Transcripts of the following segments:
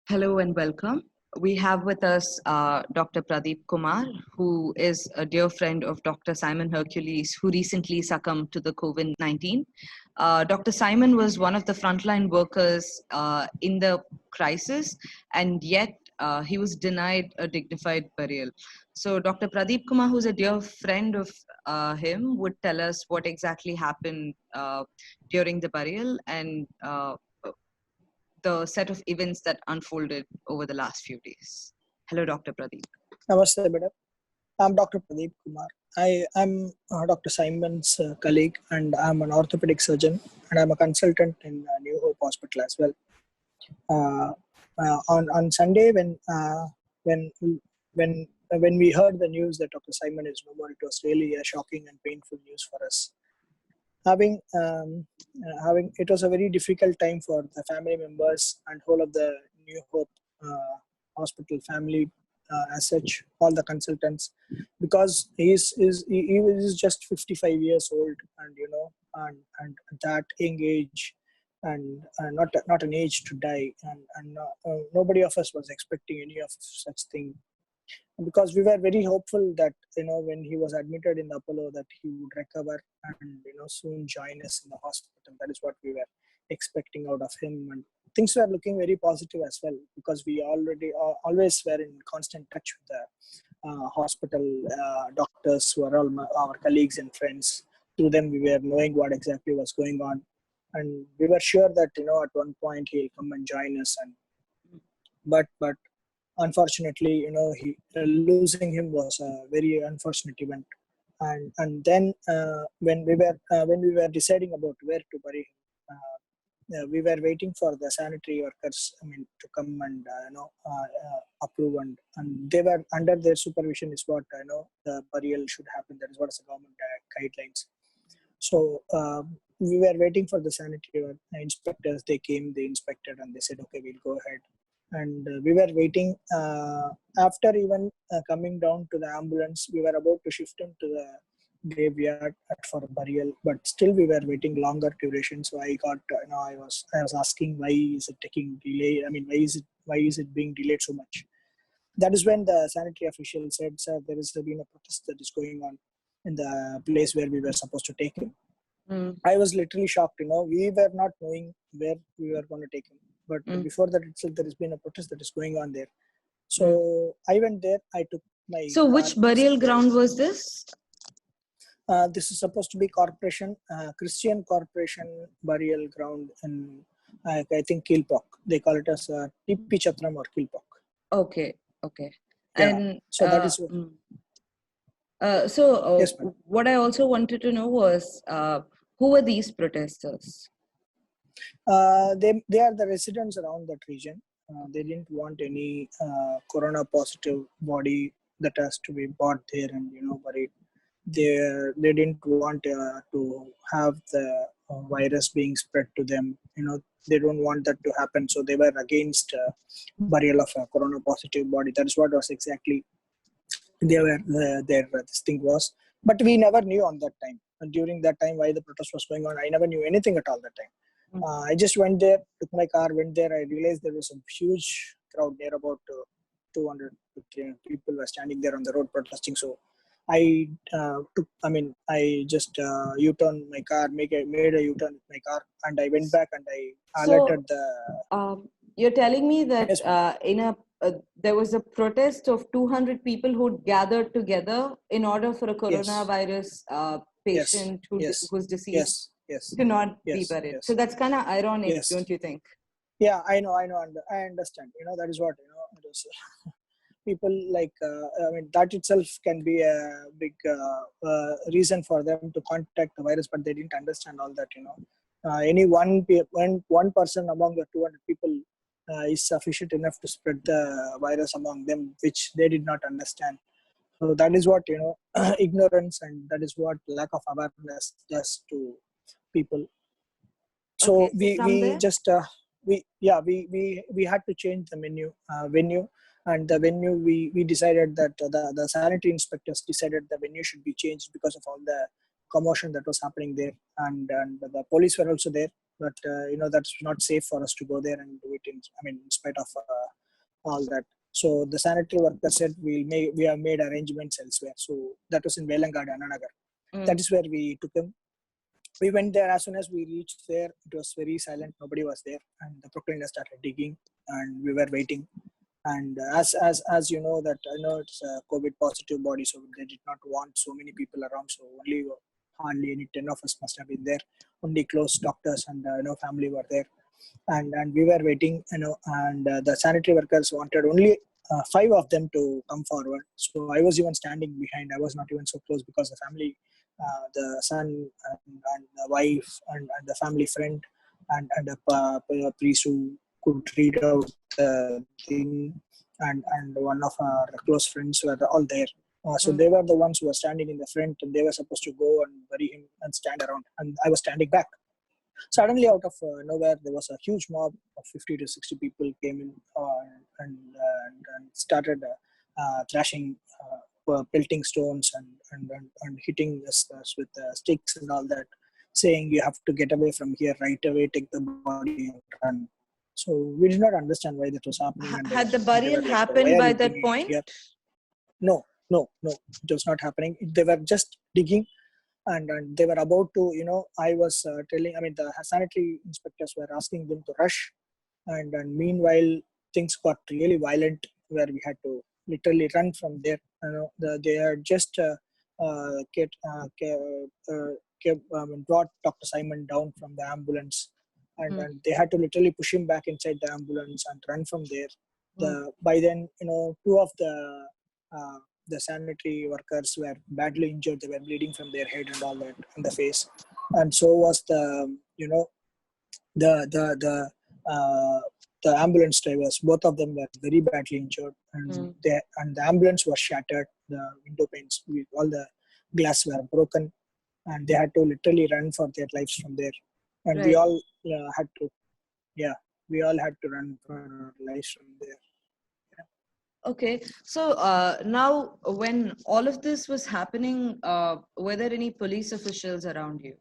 Hello and welcome. We have with us Dr. Pradeep Kumar, who is a dear friend of Dr. Simon Hercules, who recently succumbed to the COVID-19. Dr. Simon was one of the frontline workers in the crisis, and yet he was denied a dignified burial. So, Dr. Pradeep Kumar, who's a dear friend of him, would tell us what exactly happened during the burial and the set of events that unfolded over the last few days. Hello, Dr. Pradeep. Namaste, madam. I'm Dr. Pradeep Kumar. I'm Dr. Simon's colleague, and I'm an orthopedic surgeon, and I'm a consultant in New Hope Hospital as well. On Sunday, when when we heard the news that Dr. Simon is no more, it was really a shocking and painful news for us. Having it was a very difficult time for the family members and whole of the New Hope Hospital family, as such, all the consultants, because he is just 55 years old, and that young age, and not an age to die, and nobody of us was expecting any of such thing, because we were very hopeful that when he was admitted in the Apollo, that he would recover and soon join us in the hospital. That is what we were expecting out of him, and things were looking very positive as well, because we always were in constant touch with the hospital doctors, who are all our colleagues and friends. Through them, we were knowing what exactly was going on, and we were sure that at one point he'll come and join us. But unfortunately, losing him was a very unfortunate event. And then when we were deciding about where to bury him, we were waiting for the sanitary workers, to come and approve, and they were under their supervision is what the burial should happen. That is what is the government guidelines. So we were waiting for the sanitary inspectors. They came, they inspected, and they said, okay, we'll go ahead. And we were waiting. After even coming down to the ambulance, we were about to shift him to the graveyard for burial, but still we were waiting longer duration. So I got, I was asking, why is it taking delay? Why is it being delayed so much? That is when the sanitary official said, sir, there has been a protest that is going on in the place where we were supposed to take him. I was literally shocked. We were not knowing where we were going to take him. But before that itself, there has been a protest that is going on there. So I went there. I took my. So which burial ground was this? This is supposed to be Christian Corporation burial ground in, I think, Kilpauk. They call it as Tipi Chatram or Kilpauk. Okay. Yeah. And so that is. Yes, what I also wanted to know was, who were these protesters? They are the residents around that region. They didn't want any corona positive body that has to be brought there and buried. They didn't want to have the virus being spread to them. They don't want that to happen. So they were against burial of a corona positive body. That is what was exactly their this thing was. But we never knew on that time. And during that time, why the protest was going on, I never knew anything at all that time. I just went there, took my car, went there. I realized there was a huge crowd there, about 200 to 300 people were standing there on the road protesting. So I just U-turned my car, made a U-turn with my car, and I went back and I alerted the. You're telling me that there was a protest of 200 people who gathered together in order for a coronavirus patient who's deceased to not be buried. So that's kind of ironic, don't you think? Yeah, I know. I understand. That is what it is. People like that itself can be a big reason for them to contact the virus, but they didn't understand all that. Any one person among the 200 people is sufficient enough to spread the virus among them, which they did not understand. So that is what ignorance, and that is what lack of awareness does to people. So we had to change the venue. And the venue, we decided that the sanitary inspectors decided the venue should be changed because of all the commotion that was happening there, and the police were also there. But that's not safe for us to go there and do it in spite of all that. So the sanitary worker said we have made arrangements elsewhere. So that was in Velangad, Ananagar. That is where we took him. We went there. As soon as we reached there, it was very silent. Nobody was there, and the proclaimer started digging, and we were waiting. And as you know that I know it's a COVID positive body, so they did not want so many people around. So only hardly any 10 of us must have been there. Only close doctors and family were there, and we were waiting. And the sanitary workers wanted only 5 of them to come forward. So I was even standing behind. I was not even so close because the family, the son and the wife and the family friend and a priest who could read out the thing, and one of our close friends were all there. So they were the ones who were standing in the front, and they were supposed to go and bury him and stand around. And I was standing back. Suddenly, out of nowhere, there was a huge mob of 50 to 60 people came in and started thrashing, pelting stones and hitting us with sticks and all that, saying you have to get away from here right away, take the body and run. So we did not understand why that was happening, and Had the they were burial like, "Why happened are by you that bringing it point? here?" No, no, no, it was not happening. They were just digging, and they were about to, I was telling, I mean, the sanitary inspectors were asking them to rush, and meanwhile things got really violent, where we had to literally run from there. They had just brought Dr. Simon down from the ambulance, and they had to literally push him back inside the ambulance and run from there. By then, two of uh, the sanitary workers were badly injured. They were bleeding from their head and all that, in the face, and so was the the ambulance drivers. Both of them were very badly injured, and the ambulance was shattered. The window panes, all the glass were broken, and they had to literally run for their lives from there. And we Right. all had to, yeah, we all had to run for our lives from there. Okay. So now, when all of this was happening, were there any police officials around you?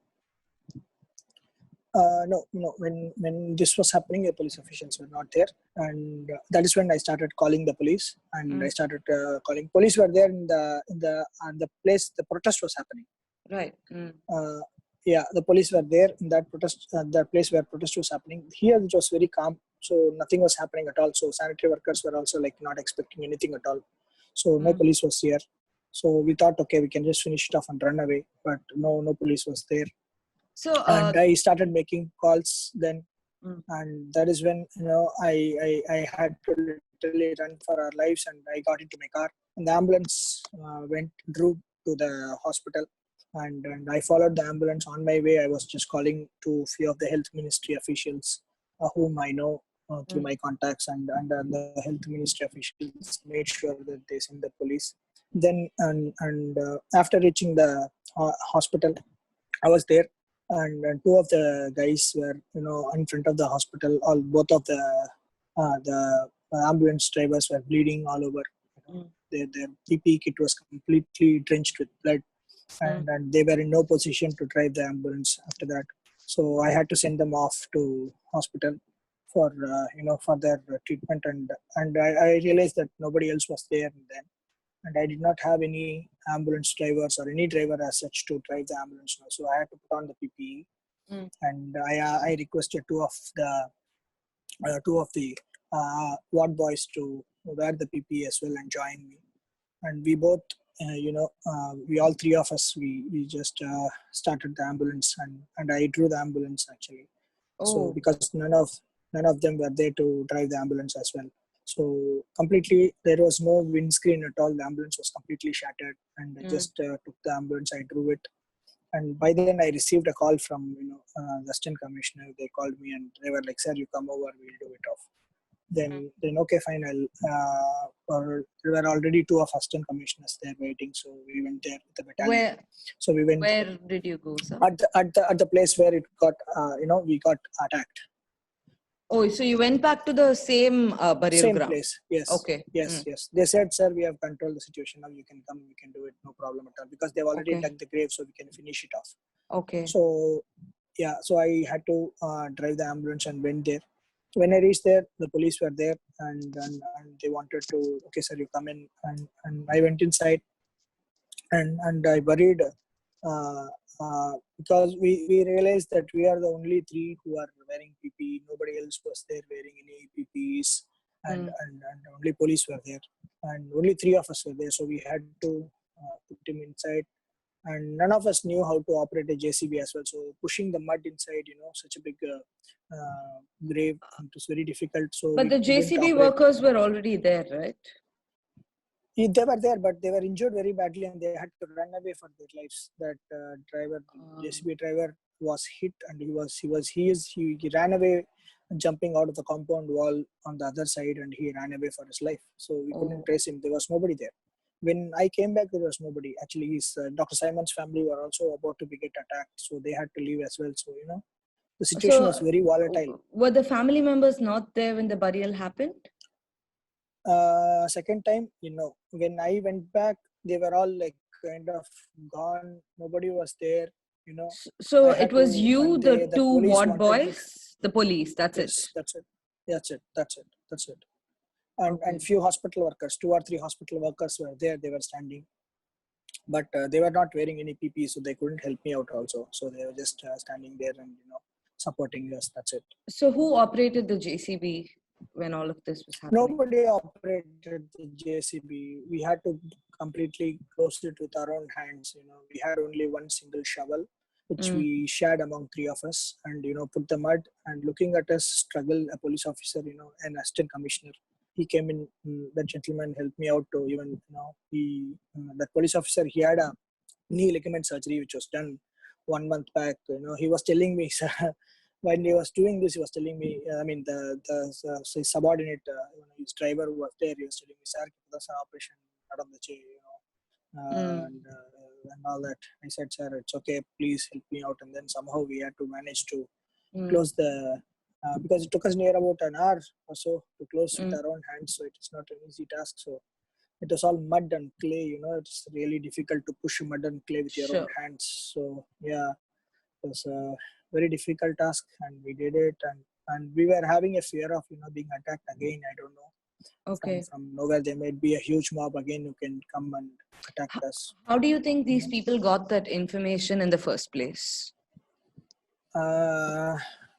No, no. When this was happening, the police officials were not there, and that is when I started calling the police, and I started calling. Police were there in the place the protest was happening. Right. Uh, yeah, the police were there in that protest, the place where protest was happening. Here it was very calm, so nothing was happening at all. So sanitary workers were also like not expecting anything at all. So no police was here. So we thought, okay, we can just finish it off and run away. But no police was there. So, And I started making calls then, mm, and that is when I had to literally run for our lives, and I got into my car, and the ambulance drove to the hospital, and I followed the ambulance. On my way, I was just calling to few of the health ministry officials whom I know through my contacts, and the health ministry officials made sure that they send the police. Then and after reaching the hospital, I was there, and two of the guys were, in front of the hospital. All both of the ambulance drivers were bleeding all over. Their PP kit was completely drenched with blood, and they were in no position to drive the ambulance after that. So I had to send them off to hospital for for their treatment, and I realized that nobody else was there then, and I did not have any ambulance drivers or any driver as such to drive the ambulance now. So I had to put on the PPE, and I requested two of the ward boys to wear the PPE as well and join me. And we both, we all three of us, we just started the ambulance, and I drew the ambulance actually. So oh, because none of them were there to drive the ambulance as well. So completely, there was no windscreen at all. The ambulance was completely shattered, and I just took the ambulance. I drove it, and by then I received a call from the assistant commissioner. They called me and they were like, "Sir, you come over. We'll do it off." Then okay, fine. There were already two of assistant commissioners there waiting, so we went there with the battalion. where So we went where did you go, sir? at the place where it got we got attacked. Oh, so you went back to the same burial Same ground. place. Yes. Okay. Yes. They said, "Sir, we have controlled the situation. Now you can come. We can do it. No problem at all." Because they've already Okay. dug the grave, so we can finish it off. Okay. So yeah. So I had to drive the ambulance and went there. when I reached there, the police were there, and they wanted to, okay, sir, you come in, and I went inside, and I worried, uh, because we realized that we are the only three who are wearing PPE. Nobody else was there wearing any PPEs, Mm. and only police were there, and only three of us were there. So we had to put him inside, and none of us knew how to operate a JCB as well. So pushing the mud inside, such a big grave, it was very difficult. So But we the couldn't JCB operate. workers were already there, right? They were there, but they were injured very badly, and they had to run away for their lives. That driver, Um, JCB driver, was hit, and he ran away, jumping out of the compound wall on the other side, and he ran away for his life. So we couldn't oh. trace him. There was nobody there. When I came back, there was nobody. Actually, his Dr. Simon's family were also about to get attacked, so they had to leave as well. So the situation was So, very volatile. were the family members not there when the burial happened? Second time, when I went back, they were all like kind of gone. Nobody was there. So I it had was to, you, and the the two police ward wanted me to. boys, the police. That's it. Yes, that's it. That's it. And Okay. few hospital workers, two or three hospital workers were there. They were standing, but they were not wearing any PPE, so they couldn't help me out also. So they were just standing there and supporting us. That's it. So who operated the JCB when all of this was happening? Nobody operated the JCB. We had to completely close it with our own hands. We had only one single shovel, which Mm. we shared among three of us, and put the mud. And looking at us struggle, a police officer, an assistant commissioner, he came in. That gentleman helped me out to even, that police officer, he had a knee ligament surgery which was done 1 month back. He was telling me, when he was doing this, he was telling me, I mean, his subordinate, his driver who was there, he was telling me, sir, that's an operation, Mm. and all that. I said, sir, it's okay, please help me out. And then somehow we had to manage to Mm. close because it took us near about an hour or so to close with Mm. our own hands. So it is not an easy task. So it was all mud and clay. It's really difficult to push mud and clay with your own Sure. hands. So yeah, it was a very difficult task, and we did it. And we were having a fear of being attacked again. I don't know, Okay. from nowhere there might be a huge mob again who can come and attack How, us. how do you think You these know? people got that information in the first place? uh,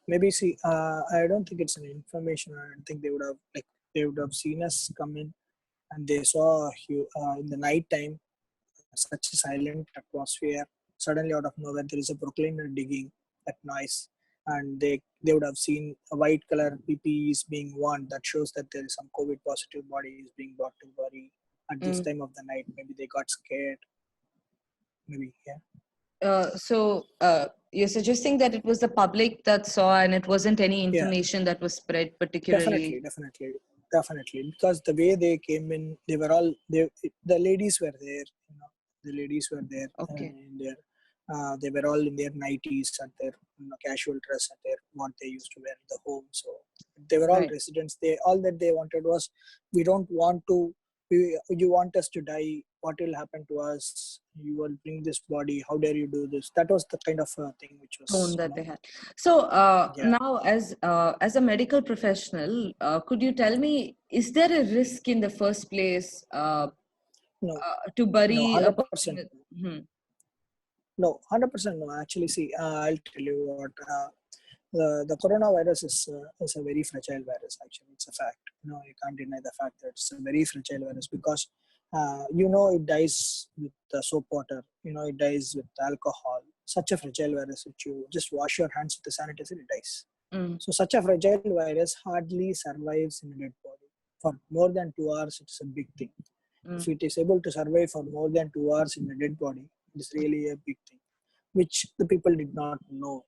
Maybe see. I don't think it's an information. I don't think they would have seen us come in, and they saw in the night time such a silent atmosphere. Suddenly, out of nowhere, there is a proclaimer digging that noise, and they would have seen a white color PPE is being worn. That shows that there is some COVID positive body is being brought to bury at this Mm. time of the night. Maybe they got scared. Maybe, yeah. So you're suggesting that it was the public that saw and it wasn't any Yeah, information that was spread definitely, particularly. definitely, definitely. Because the way they came in, they were all the ladies were there. The ladies were there Okay. in their. They were all in their nighties and their casual dress and their what they used to wear in the home. So they were all Right. residents. They all that they wanted was, we don't want to. You want us to die? What will happen to us? You will bring this body. How dare you do this? That was the kind of thing which Tone was, that they had. So yeah. now, as a medical professional, could you tell me, is there a risk in the first place No, to no, bury a 100%. person with? Hmm. No, 100% no. Actually, see, I'll tell you what. The coronavirus is a very fragile virus. Actually, it's a fact. You can't deny the fact that it's a very fragile virus, because it dies with soap water. It dies with alcohol. Such a fragile virus. If you just wash your hands with the sanitizer, it dies. Mm. So such a fragile virus hardly survives in a dead body. For more than 2 hours, it's a big thing. If Mm. it is able to survive for more than 2 hours in a dead body, it's really a big thing, which the people did not know.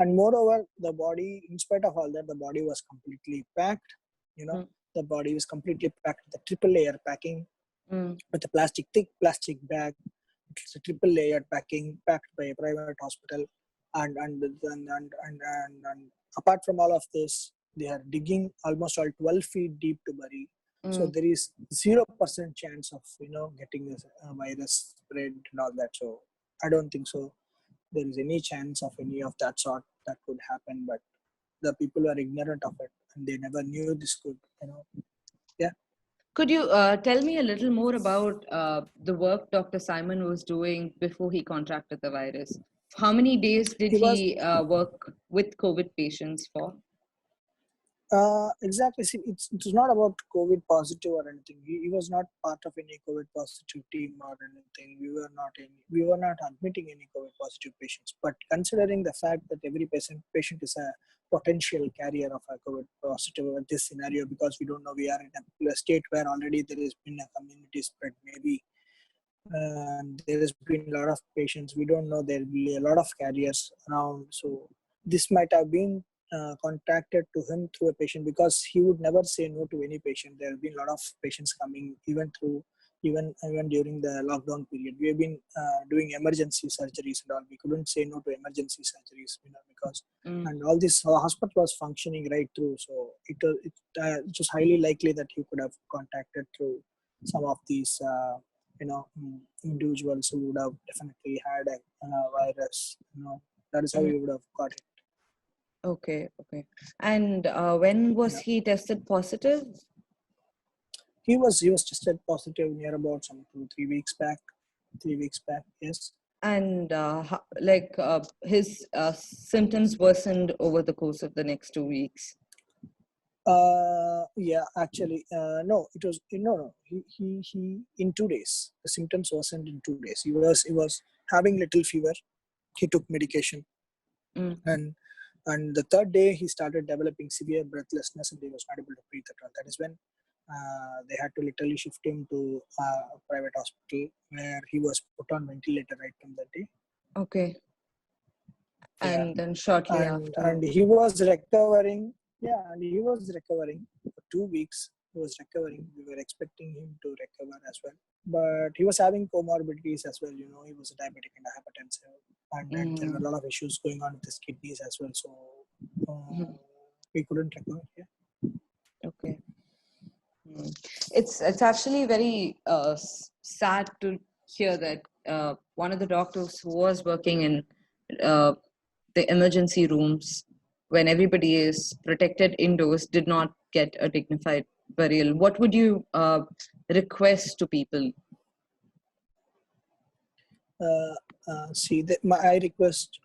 And moreover, the body, in spite of all that, the body was completely packed. You know, Mm. the body was completely packed with a triple layer packing, Mm. with a thick plastic bag. It's a triple layered packing, packed by a private hospital, and apart from all of this, they are digging almost all 12 feet deep to bury. So Mm. there is 0% chance of getting this virus spread and all that. So I don't think so there is any chance of any of that sort that could happen. But the people are ignorant of it. and they never knew this could, yeah. Could you tell me a little more about the work Dr. Simon was doing before he contracted the virus? How many days did He was he work with COVID patients for? exactly. See, it's not about COVID positive or anything. He was not part of any COVID positive team or anything. We were not admitting any COVID positive patients. But considering the fact that every patient is a potential carrier of a COVID positive in this scenario, because we don't know, we are in a state where already there has been a community spread, maybe. There has been a lot of patients. We don't know, there will be a lot of carriers around. So this might have been contacted to him through a patient, because he would never say no to any patient. There have been a lot of patients coming even during the lockdown period. We have been doing emergency surgeries and all. We couldn't say no to emergency surgeries, because and all this hospital was functioning right through. So it was highly likely that he could have contacted through some of these individuals who would have definitely had a virus. That is how Mm. he would have got it. Okay. And when was Yeah. he tested positive? He was tested positive near about some 2-3 weeks back. 3 weeks back, yes. And his symptoms worsened over the course of the next 2 weeks. Yeah, actually, no, it was no. He in 2 days. The symptoms worsened in 2 days. He was having little fever. He took medication, Mm. and the third day he started developing severe breathlessness, and he was not able to breathe at all. That is when they had to literally shift him to a private hospital, where he was put on ventilator right from that day. Okay. Yeah, And then shortly and after. he was recovering. Yeah, and he was recovering for 2 weeks. He was recovering. We were expecting him to recover as well, but he was having comorbidities as well. He was a diabetic and a hypertensive, and there were a lot of issues going on with his kidneys as well. So we couldn't recover. Yeah. Okay. It's actually very sad to hear that one of the doctors who was working in uh, the emergency rooms when everybody is protected indoors did not get a dignified burial. What would you request to people? See, my request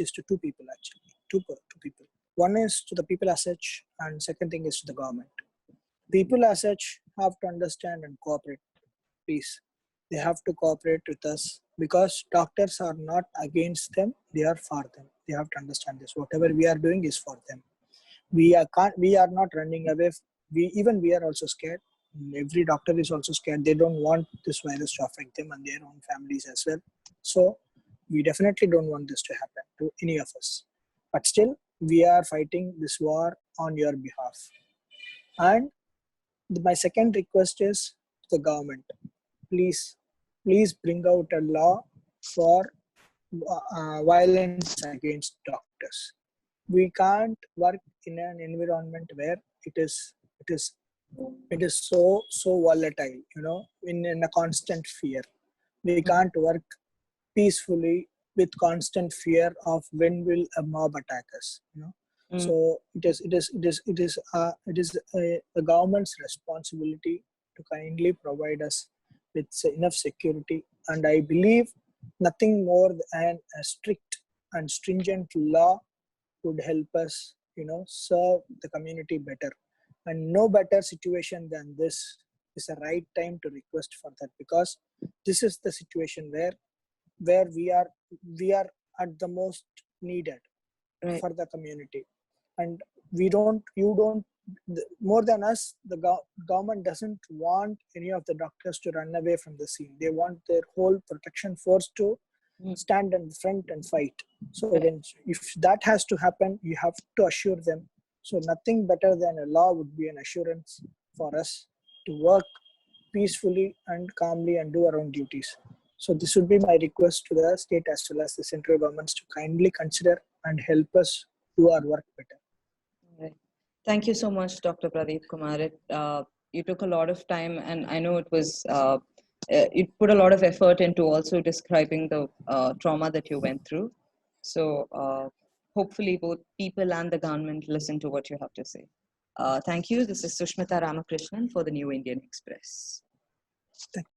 is to two people actually. Two people. One is to the people as such, and second thing is to the government. People as such have to understand and cooperate. Please, they have to cooperate with us, because doctors are not against them; they are for them. They have to understand this. Whatever we are doing is for them. We are not running away. We are also scared. Every doctor is also scared. They don't want this virus to affect them and their own families as well. So we definitely don't want this to happen to any of us. But still, we are fighting this war on your behalf. And my second request is to the government. Please bring out a law for violence against doctors. We can't work in an environment where it is it is it is so volatile, in a constant fear. We can't work peacefully with constant fear of when will a mob attack us. So it is the government's responsibility to kindly provide us with enough security, and I believe nothing more than a strict and stringent law would help us, serve the community better. And no better situation than this is a right time to request for that, because this is the situation where we are at the most needed Right. for the community. And more than us, the government doesn't want any of the doctors to run away from the scene. They want their whole protection force to stand in front and fight. So if that has to happen, you have to assure them. So nothing better than a law would be an assurance for us to work peacefully and calmly and do our own duties. So this would be my request to the state as well as the central governments to kindly consider and help us do our work better. Right. Thank you so much, Dr. Pradeep Kumar. You took a lot of time, and I know you put a lot of effort into also describing the trauma that you went through. So hopefully both people and the government listen to what you have to say. Thank you. This is Sushmita Ramakrishnan for the New Indian Express. Thank you.